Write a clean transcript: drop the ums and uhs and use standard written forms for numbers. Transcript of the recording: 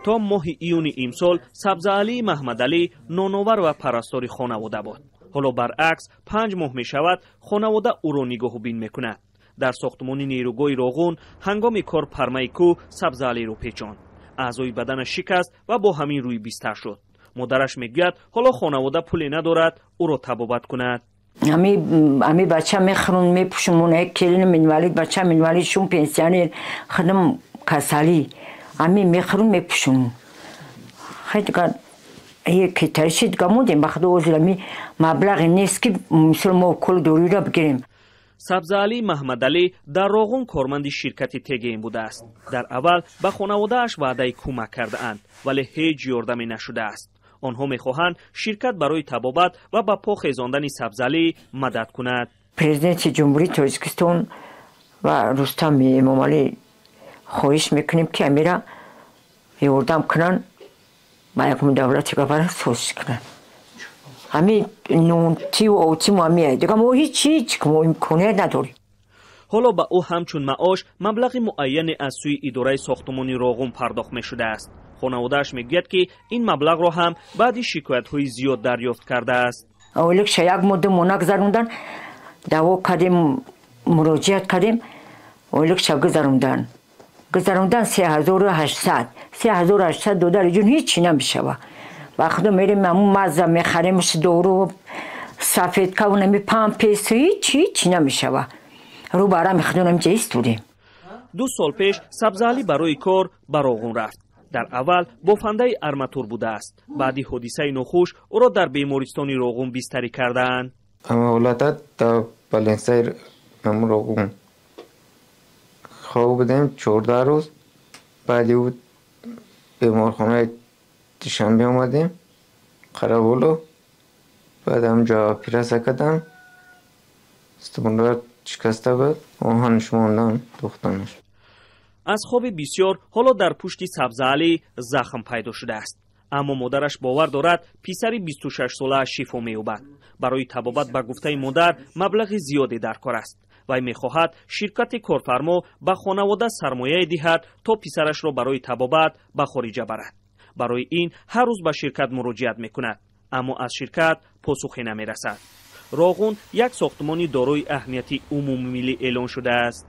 تا ماه ایون امسال سبزعلی محمدعلی نانآور و پرستار خانواده بود. حالا برعکس 5 ماه می شود خانواده او را نگاهبین میکند. در ساختمان نیروگاه راغون هنگام کار پرمای کو سبزعلی رو پیچاند. اعضای بدنش شکست و با همین روی بستر شد. مادرش میگوید حالا خانواده پولی ندارد او را طبابت کند. امی بچه میخرون میپوشون یک کلین منوالید بچه منوالید شون پنسیونر خدم کسالی امی میخرون میپوشون خیلی که ترشید گمودیم بخدا اوزلمی مبلغ نیست که مثل ما کل دوری را بگیریم. سبزعلی محمدعلی در راغون کارمند شرکت تگین بوده است. در اول به خانواده اش وعده کمک کرده اند ولی هیچ یاردمی نشده است. آنها میخواهند شرکت برای طبابت و به پا خیزاندن سبزعلی مدد کند. پرزیدنت جمهوری تاجیکستان و رستم امامعلی خواهش میکنیم که امیرا یاردم کنن با یکم دولتی که برای سوش کنن. همین نونتی و آتی ما میاد دیگه ما هیچ که ما امکانه نداریم. حالا به او همچون معاش مبلغ معین از سوی اداره ساختمان راغون پرداخت می شده است. خانواده‌اش میگوید که این مبلغ را هم بعد شکایت‌های زیاد دریافت کرده است. اولش یک مدت گذروندن دعوا کردیم مراجعت کردیم اولش گذروندن 3800 دلار جون هیچی نمیشه. وقتی میریم همون مزه میخریم دورو سفید کونه می 5 پیسه هیچی نمیشه. رو برای میخدونم چه ایستودیم. 2 سال پیش سبزعلی برای کار به راغون رفت. در اول بافنده ارماتور بوده است. بعدی حادثه نخوش او را در بیمارستان راغون بستری کردند. اما ولادت تا بالنسای راغون خواب بودیم 14 روز. بعدی بود بیمارخانه دوشنبه آمدیم قراولو. بعد همجا پیرسه کردم استمرار شکسته بود آهنش ماندن دخترش. از خواب بسیار حالا در پشت سبزعلی زخم پیدا شده است. اما مادرش باور دارد پسر 26 ساله شفا می‌یابد. برای طبابت به گفته مادر مبلغ زیادی در کار است. وی می‌خواهد شرکت کارفرما به خانواده سرمایه دهد تا پسرش را برای طبابت به خارج برد. برای این هر روز به شرکت مراجعت می‌کند اما از شرکت پاسخی نمی‌رسد. راغون یک ساختمان دارای اهمیت عمومی ملی اعلان شده است.